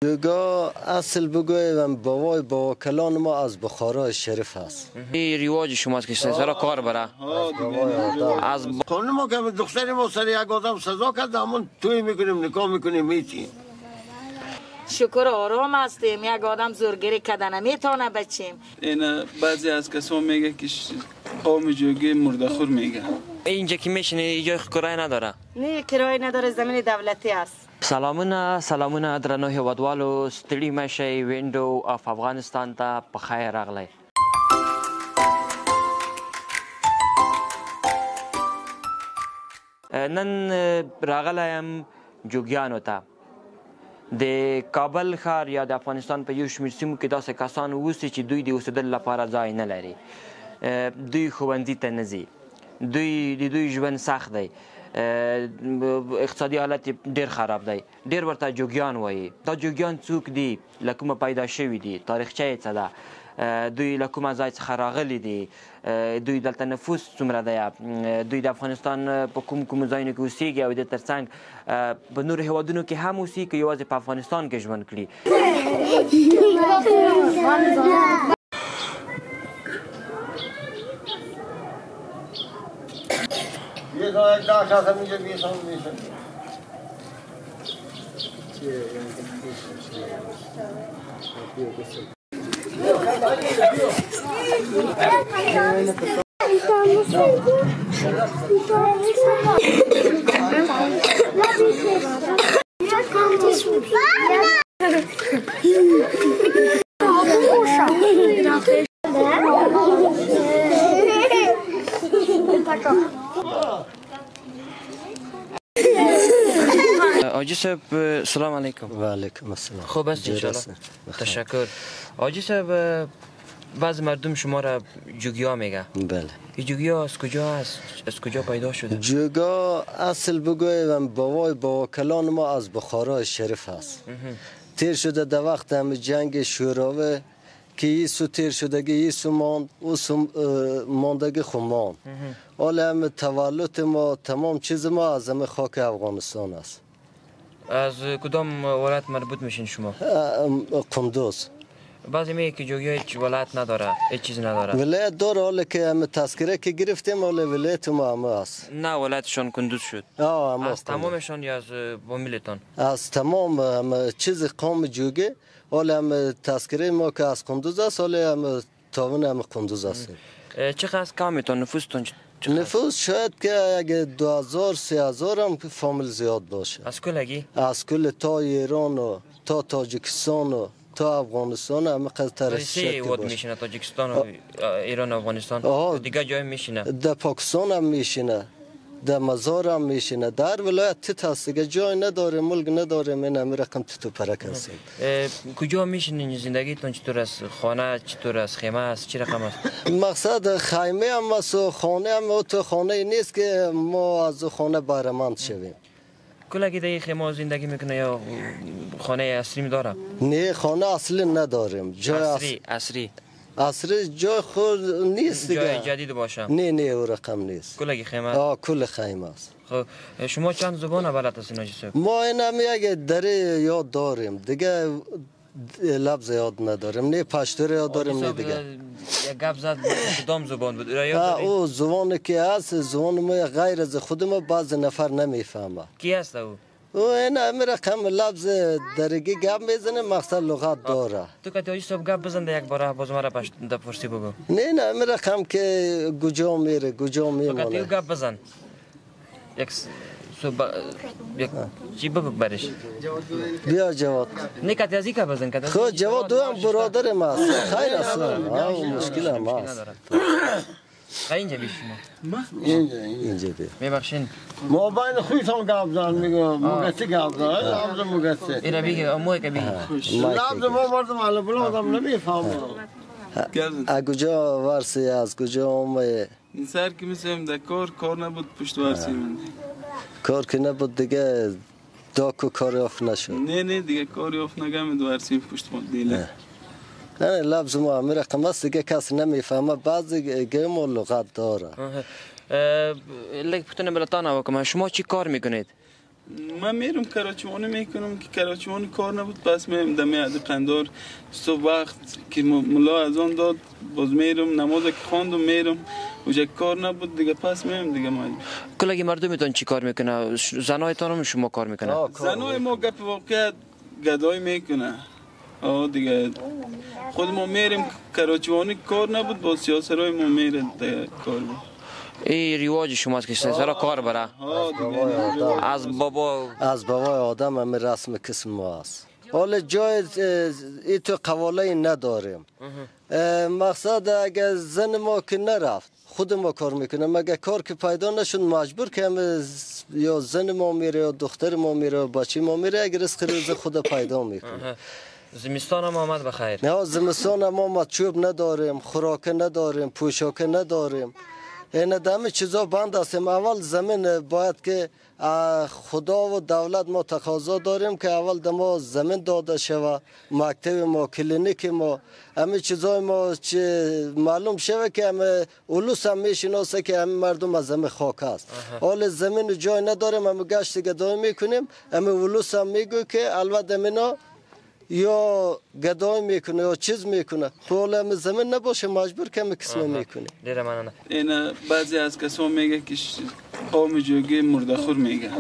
جوگا اصل بگویم بابای با کلان ما از بخارا شریف هست. این رواج شماست که سر کار بره. از خانم ما که دختر ما سر یک آدم سزا کرد همون توی میکنیم نکاح میکنیم میتیم. شکر آرام هستیم. یک آدم زورگیری کردن نمیتونه بچیم. این بعضی از کسا میگه که قوم جوگی مردخور میگه. اینجا که میشینه اینجا کرایه نداره؟ نه کرایه نداره، زمین دولتی است. سلامونه درنو هیوادوالو ستړي مشئ وینډو اف افغانستان ته په خیر راغلی. نن راغلی یم جوګیانو ته. د کابل ښار یا د افغانستان په یو شمېر سیمو کې داسې کسان اوسي چې دوی د اوسېدلو لپاره ځای نه لري. دوی ښوونځي ته نه ځي. د دوی ژوند سخت دی. اقتصادي حالت ډیر خراب دی. ډیر ورته جوګیان وایي. دا جوګیان څوک دي؟ له کومه پیدا شوي دي؟ تاریخچه یې څه ده؟ دوی له کومه ځای څخه راغلي دي؟ دوی دلته نفوس څومره دی؟ دوی د افغانستان په کوم ځایونو کې اوسېږي او د ترڅنګ په نورو هېوادونو کې هم اوسي که یوازې په افغانستان کې ژوند کړي؟ یه دو یک داشت هست میشه بیسان میشه آجی صاحب سلام علیکم. و علیکم السلام. خوب است انشالله. تشکر. آجی صاحب بعض مردم شما را جوگیا میگه. بله. این جوگیا از کجا است؟ از کجا پیدا شده؟ جوگا اصل بگویم بابای با کلان ما از بخارا شریف هست. تیر شده در وقت هم جنگ شوراوه که ایسو تیر شدگی ایسو ماند اوسو ماندگی خمان. حالا هم تولد ما تمام چیز ما از همه خاک افغانستان است. از کدام ولایت مربوط میشین شما؟ قندوز. بعضی میگه که جوگیا هیچ ولایت نداره، هیچ چیز نداره. ولایت داره، حالا که هم تذکره که گرفتیم حالا ولایت ما هم است. نه ولایتشان کندوز شد. از تمامشان یا از فامیلتان؟ از تمام هم چیز قوم جوگی. حالا هم تذکره ما که از قندوز است، حالا هم تاون هم قندوز است. چقدر کمتون نفوستون؟ نفوس شاید که اگه 2000 3000 هم فامیل زیاد باشه. از کلگی؟ از کل تا ایران و تا تاجیکستان و تا افغانستان هم قطر چه واد میشینه؟ تاجیکستان و ایران و افغانستان دیگه جای میشینه؟ در پاکستان هم میشینه، در مزار هم میشینه. در ولایت تیت هست دیگه، جای نداره، ملک نداره. من همین رقم تیتو پرک هستیم. کجا میشینین؟ زندگیتون چطور است؟ خانه چطور است؟ خیمه است؟ چی رقم است؟ مقصد خیمه هم است و خانه هم. تو خانه نیست که ما از خانه بهره‌مند شویم. کلگی در خیمه زندگی میکنه یا خانه اصلی داره؟ نه خانه اصلی نداریم. جای اصلی جای خود نیست دیگه. جای جدید باشه؟ نه او رقم نیست. کلگی خیمه؟ کل خیمه است. خب شما چند زبان بلد هستین آجی صاحب؟ ما این هم یک دره یاد داریم دیگه، لفظ یاد نداریم. نه پشتو یاد داریم نه دیگه. یک گپ زد کدام زبان بود؟ او زبانی که هست زبان ما غیر از خود ما بعض نفر نمیفهمه. کی هست او؟ او این همه رقم لفظ درگی گپ میزنه، مقصد لغت داره. تو که آجی صاحب گپ بزنده یک باره باز مرا پرسی بگو. نه همه رقم که کجا میره کجا میمونه. تو گپ بزن. یک چی بگو برش؟ بیا جواد. نه کتی ازی که بزن کتی. خود جواد دو هم برادر ما است. خیر است. مشکل هم است. اینجا بیش شما؟ اینجا بیا. میبخشین. ما باید خویتان گپ زن میگم مگسی گپ زن. لابد مگسی. اینا بیگه اموی که بیگه. لابد ما مردم علی بلادم نمیفهمم. از کجا ورسی از کجا اومه؟ این سر که میسیم در کار نبود پشت ورسی من. کار که نبود دیگه داکو کاری آف نشد. نه دیگه کاری آف نگم ورسی پشت ما دیله. نه لفظ ما همه رقم است دیگه کسی نمیفهمه، بعضی گیم و لغت داره. لیک پتونه بلتانه وکم شما چی کار میکنید؟ من میرم کراچوانی میکنم که کراچوانی کار نبود پس میرم دم عهد قندار صبح وقت که ملا از آن داد باز میرم نماز که خواندم میرم اوجا کار نبود دیگه پس میرم دیگه مجبور. کلگی مردمتون چی کار میکنه؟ زنایتان هم شما کار میکنه؟ زنای ما گپ واقعیت گدای میکنه. دیگه خود ما میریم کراچوانی کار نبود با سیاسرهای ما میره کار بود. این رواج شماست که سر کار بره از بابای آدم همه رسم کسم ما است. حالا جای ای تو قواله نداریم. مقصد اگر زن ما که نرفت خود ما کار میکنه مگه کار که پیدا نشد مجبور که همه یا زن ما میره یا دختر ما میره یا بچه ما میره اگر رزق روز خود پیدا میکنه. زمستان هم آمد بخیر. نه زمستان هم آمد چوب نداریم خوراک نداریم پوشاک نداریم. این همه چیزا بند هستیم. اول زمین باید که خدا و دولت ما تقاضا داریم که اول ما زمین داده شود مکتب ما کلینیک ما همه چیزای ما چه معلوم شود که همه اولوس هم میشناسه که همه مردم از همه خاک است. حال زمین جای نداریم همه گشت گدای میکنیم همه اولوس هم میگو که البته منا یا گدای میکنه یا چیز میکنه طول هم زمین نباشه مجبور که همه قسمه میکنه. دیره منانه. این بعضی از کسا میگه که قوم جوگی مردخور میگه.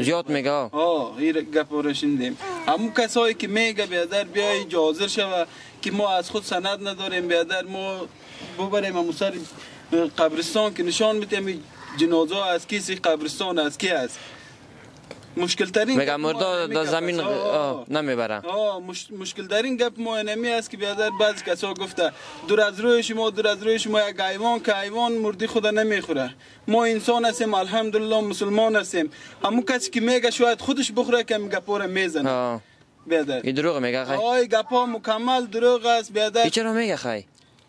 زیاد میگه؟ این گپ رشیدیم. همون کسایی که میگه بیادر بیایی جازر شوه که ما از خود سند نداریم بیادر ما ببریم همون سر قبرستان که نشان میتیم جنازه از کسی قبرستان از کی است. مشکل ترین میگم مردا در زمین نمیبرن. مشکل ترین گپ ما اینمی است که بیادر بعضی کسا گفته دور از روی شما یک حیوان که حیوان مردی خدا نمیخوره. ما انسان هستیم الحمدلله مسلمان هستیم. همون کسی که میگه شاید خودش بخوره که گپا رو میزنه. بیادر این دروغ میگه خی؟ گپا مکمل دروغ است بیادر. چرا میگه خی؟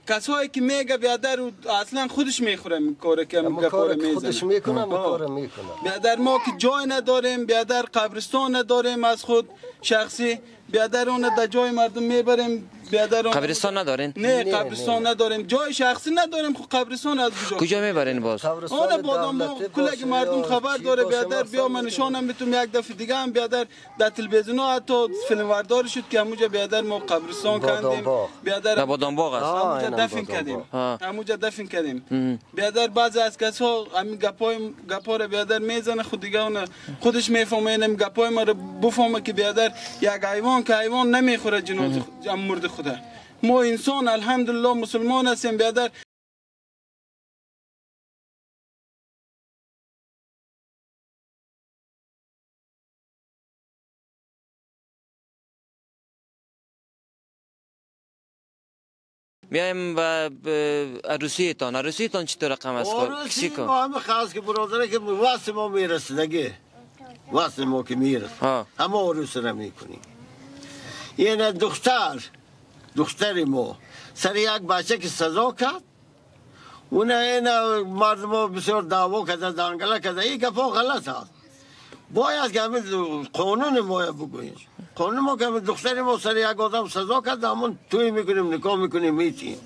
کسایی که میگه بیادر اصلا خودش میخوره کاره که گپا رو میزنه. خودش میکنه کار میکنه. بیادر ما که جای نداریم بیادر قبرستان نداریم از خود شخصی بیادر اون در جای مردم میبریم بیادر قبرستان ندارین؟ نه قبرستان نداریم جای شخصی نداریم خب قبرستان از کجا میبرین باز؟ آن بادام کلی مردم خبر داره بیادر بیا من نشانم میتونم یک دفعه دیگه هم بیادر در تلویزیون حتی فیلم برداری شد که همونجا بیادر ما قبرستان کردیم بیادر در بادام باغ است همونجا دفن کردیم همونجا دفن کردیم بیادر بعضی از کسا همین گپا رو بیادر میزنه خود دیگه اون خودش میفهمه اینم گپای ما رو بفهمه که بیادر یک حیوان که حیوان نمیخوره جنازه مرد خدا. ما انسان الحمدلله مسلمان هستیم بیادر. میایم به عروسیتان چطور رقم است؟ عروسی ما همه خاص که برادره که واسه ما میرسه واسه ما که میرسه همه عروس رو میکنیم. یه دختر ما سر یک بچه که سزا کرد این مردم بسیار دعوا کرده دنگله کرده این گفا غلط هست باید که همه قانون ما بگوییم قانون ما که دختر ما سر یک آدم سزا کرد همون توی میکنیم نکاح میکنیم میتیم.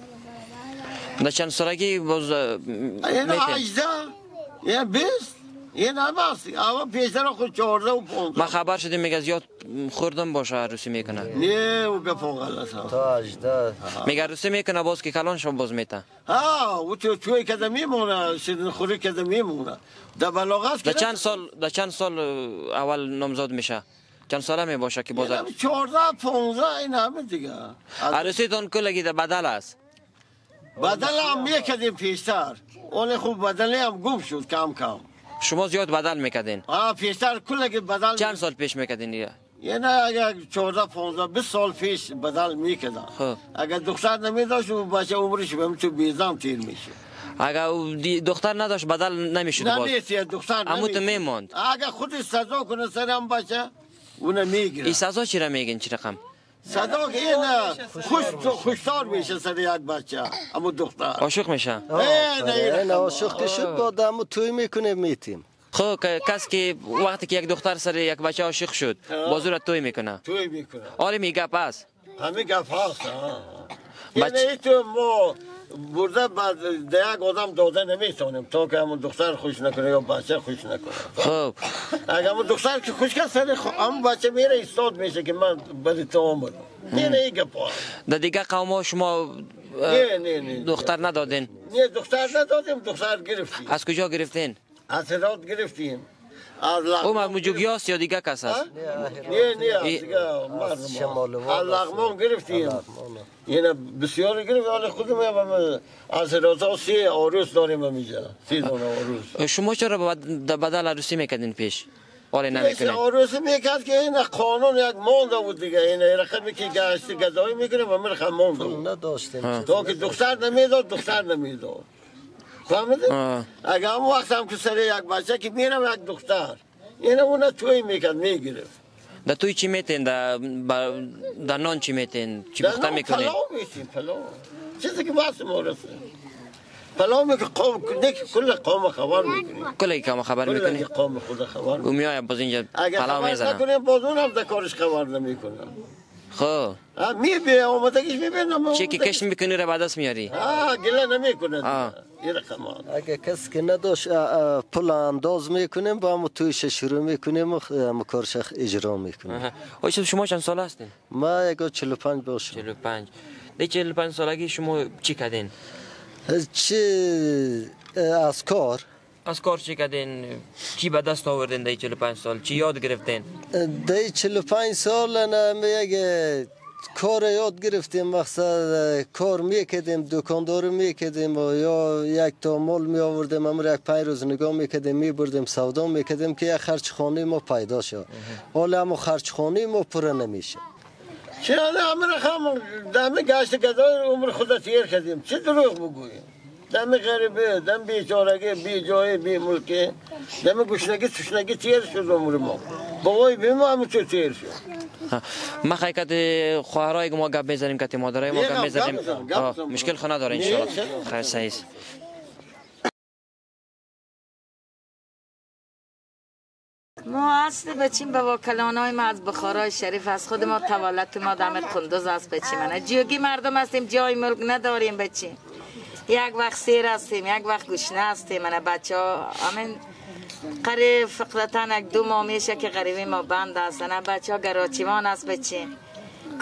در چند سالگی باز این 18 این 20 این همه هستی اما پیشتر خود 14 و 15 ما خبر شدیم میگه زیاد خوردم باشه عروسی میکنه نه او گفا غلط هست تا 18 میگه عروسی میکنه باز که کلان شما باز میته او توی کده میمونه شیرین خوری کده میمونه در بلاغت در چند سال اول نامزاد میشه چند ساله می باشه که باز 14 15 این همه دیگه عروسیتون کلگی در بدل است بدل هم میکردیم پیشتر اون خوب بدلی هم گم شد کم شما زیاد بدل میکردین؟ پیشتر کلگی بدل چند سال پیش میکردین دیگه؟ یعنی اگر 14 15 20 سال پیش بدل میکردن اگر دختر نمیداشت و بچه عمرش به تو بیزام تیر میشه اگر دختر نداشت بدل نمیشد باز نه دختر نمیشد میموند اگر خودش سزا کنه سر هم بچه اون میگیره این سزا چی را میگین چی رقم؟ صدا که این خوشتار میشه سر یک بچه اما دختر عاشق میشه نه عاشق که شد با دمو توی میکنه میتیم خب کسی که وقتی که یک دختر سر یک بچه عاشق شد بازو را توی میکنه توی میکنه آره میگه پس همه گپ هست یعنی تو ما برده بعد یک آدم داده نمیتونیم تا که همون دختر خوش نکنه یا بچه خوش نکنه. خب اگر همون دختر که خوش کنه سر همون بچه میره ایستاد میشه که من برای تو آمدم. نه ایگه پا. در دیگه قوم ها شما نه دختر ندادین؟ نه دختر ندادیم، دختر گرفتیم. از کجا گرفتین؟ از هرات گرفتیم. او مجوگیاست یا دیگه کس هست؟ نه از دیگه مردم از لغمان گرفتیم. یعنی بسیاری گرفتیم. حالا خودم از هرات ها 3 عروس داریم همیجا. 3 دونه عروس. شما چرا بدل عروسی میکردین پیش؟ حالی نمیکنین؟ عروسی میکرد که این قانون یک مانده بود دیگه. این رقمی که گشتی گذایی میکنه و من رقم مانده بود. نداشتیم. تا که دختر نمیداد دختر نمیداد. فهمیدید؟ اگر هم وقت هم که سر یک بچه که میرم یک دختر اینه اونه توی میکرد میگرفت. در توی چی میتین؟ در نان چی میتین؟ چی بخته میکنین؟ پلاو میتین پلاو. چیزی که بحث مورسه پلاو میکنی کل قوم خبر میکنی. کل قوم خبر میکنی؟ کل قوم خود خبر میکنی. و میای باز اینجا پلاو میزنم. اگر خبر نکنیم باز اونم در کارش خبر نمیکنم. خب میبینم آمدگیش میبینم. چی که کشت میکنی رو بعد از میاری؟ گله نمیکنه. اگه کسی که نداشت پول انداز میکنیم با هم تویش شروع میکنیم و کارش اجرا میکنیم. شما چند سال هستین؟ ما 45 باشم. 45. در 45 سالگی شما چی کردین؟ چی از کار؟ از کار چی کردین؟ چی به دست آوردین در 45 سال؟ چی یاد گرفتین؟ در 45 سال یک کار یاد گرفتیم. مقصد کار میکردیم، دکانداری میکردیم و یا یک تا مال می آوردیم امر یک 5 روز نگاه میکردیم میبردیم سودا میکردیم که یک خرج خانه ما پیدا شد. حالا اما خرج خانه ما پر نمیشه. چرا امر خام دم گشت گدای عمر خود تیر کردیم. چه دروغ بگوییم؟ دم غریبه، دم بیچارگی، بی جای، بی ملکی، دم گشنگی تشنگی تیر شد عمر ما. بابای بی ما هم تو تیر شد. ما خیلی خواهرای ما گپ میزنیم که مادرای ما گپ میزنیم. مشکل خانه داره ان شاء الله. خیر صحیح. ما اصل بچیم به وکلانای ما از بخارای شریف از خود ما تولد ما دم قندوز است بچیم. نه جوگی مردم هستیم جای ملک نداریم بچیم. یک وقت سیر هستیم یک وقت گشنه هستیم. من بچه ها همین قریب فقرتاً 1-2 ماه میشه که غریبی ما بند هستن. بچه ها گراچیوان است بچیم.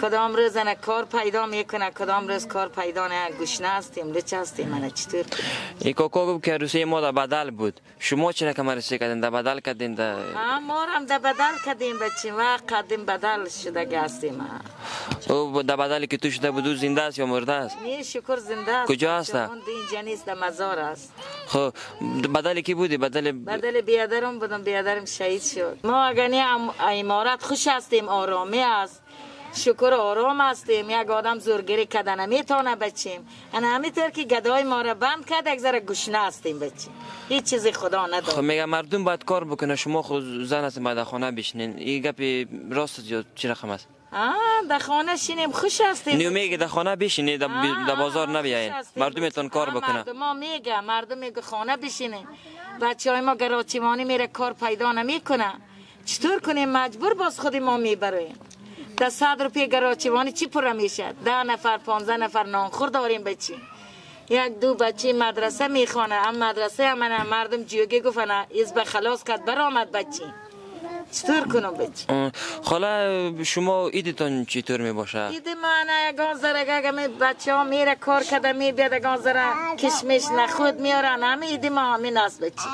کدام روز نه کار پیدا میکنه کدام روز کار پیدا نه. گشنه هستیم لچ هستیم. من چطور این کوکو گفت که عروسی ما در بدل بود. شما چرا که عروسی کردین؟ در بدل کردین؟ ما هم در بدل کردیم بچیم و قدیم بدل شده هستیم. او در بدلی که تو شده بود زنده است یا مرده است؟ نه شکر زنده است. کجا است؟ اون اینجا نیست در مزار است. خب بدلی کی بودی؟ بدل بیادرم بودم. بیادرم شهید شد. ما اگر نه امارت خوش هستیم آرامی است. شکر آرام هستیم. یک آدم زورگیری کده نمیتونه بچیم. انا همینطور که گدای ما را بند کرد یک ذره گشنه هستیم بچیم. هیچ چیزی خدا نداره. خب میگه مردم باید کار بکنه. شما خود زن هستین باید خانه بشینین. این گپ راست یا چی رقم است؟ در خانه شینیم خوش هستیم. نیو میگه در خانه بشینید در بازار نبیاین. مردمتون کار بکنه. مردم میگه خانه بشینیم. بچهای ما گراچیوانی میره کار پیدا نمیکنه. چطور کنیم؟ مجبور باز خود ما میبریم. در 100 روپیه گراچیوانی چی پر میشه؟ 10 نفر 15 نفر نانخور داریم بچی. 1-2 بچه مدرسه میخوانه. هم مدرسه هم مردم جوگی گفتن از به خلاص کرد برآمد بچی. چطور کنم بچی؟ خاله شما ایدتون چطور میباشه؟ اید من یگان ذره اگه بچه ها میره کار کده میبید یگان ذره کشمش نخود میارن. همه اید ما همین است بچی.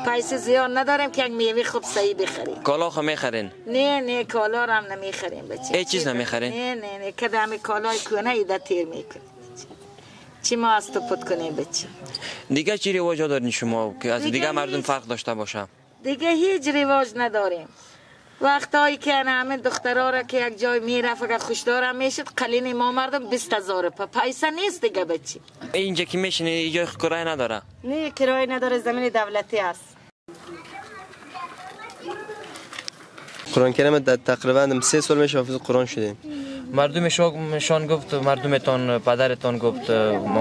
پیسه زیاد نداریم که یک میوه خوب صحیح بخریم. کالا خو میخرین؟ نه کالا هم نمیخریم بچی. هیچ چیز نمیخرین؟ نه کده همه کالای کنه ایده تیر میکنیم. چی ما از تو پد کنیم بچی؟ دیگه چی رواج دارین شما که از دیگه مردم فرق داشته باشه؟ دیگه هیچ رواج نداریم. وقتایی که همه دخترها را که یک جای میرفت اگر خوشدارم میشد قلین ما مردم 20,000 پیسه نیست دیگه بچی. اینجا که میشینی اینجا کرایه نداره؟ نه کرایه نداره. زمین دولتی است. قرآن کریم تقریبا 3 سال میشه حافظ قرآن شدیم. مردمشان گفت مردمتان پدرتان گفت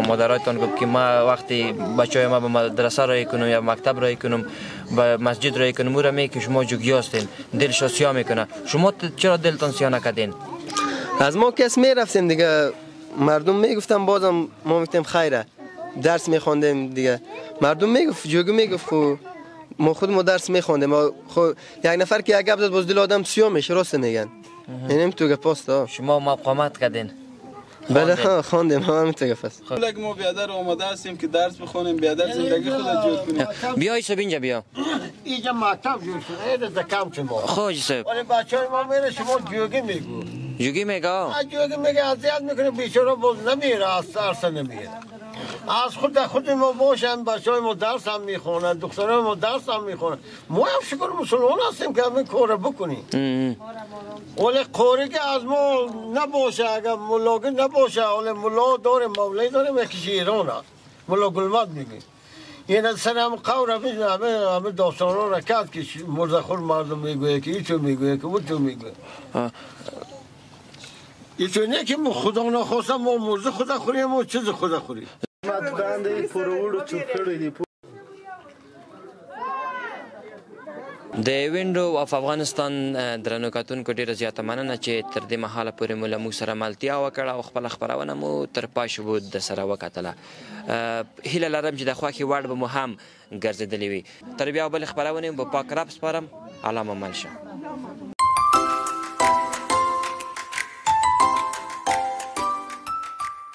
مادرایتان گفت که ما وقتی بچهای ما به مدرسه رای کنم یا مکتب رای کنم به مسجد رای کنم مورا میگه شما جوگی هستین دلش سیاه میکنه. شما چرا دلتان سیاه نکردین؟ از ما کس میرفتیم دیگه مردم میگفتن بازم ما میگفتیم خیره درس میخواندیم دیگه. مردم میگفت جوگی میگفت خو ما خود ما درس میخواندیم خو یک نفر که یک گپ زد باز دل آدم سیاه میشه. راست میگن. یعنی تو گپاست. شما مقاومت کردین؟ بله خواندیم همین تو گپ است. لگ ما بیادر آماده هستیم که درس بخونیم بیادر زندگی خود جور کنیم. بیا یوسف اینجا بیا. اینجا مکتب جور شده اینه دکم شما. خب یوسف. ولی بچه‌های ما میره شما جوگی میگو. جوگی میگه؟ جوگی میگه اذیت میکنه بیچاره باز نمیره از درس نمیره. از خود ما باشن بچه‌های ما درس هم میخونن دخترای ما درس هم میخونن. ما هم شکر مسلمان هستیم که همین کار بکنیم. ولی قوری که از ما نباشه اگر ملاگی نباشه ولی ملا داریم مولای داریم یکی ایران هست ملا گلمت میگه این سر هم قور همه داستان را کرد که مرزخور مردم میگویه که ایچو میگویه که اوچو میگویه ایچو نه که خدا نخواستم ما مرز خدا خوریم و چیز خدا خوریم د وینډو اف افغانستان درنو کتونکو ډیره زیاته مننه چې تر دې مهاله پورې مو له موږ سره ملتیا وکړه او خپله خپرونه مو تر پای شبو د سره وکتله. هیله لرم چې د خوښې وړ به مو هم ګرځېدلې وي. تر بیا بلې خپرونې به پاک رب سپارم. علامه مل شه.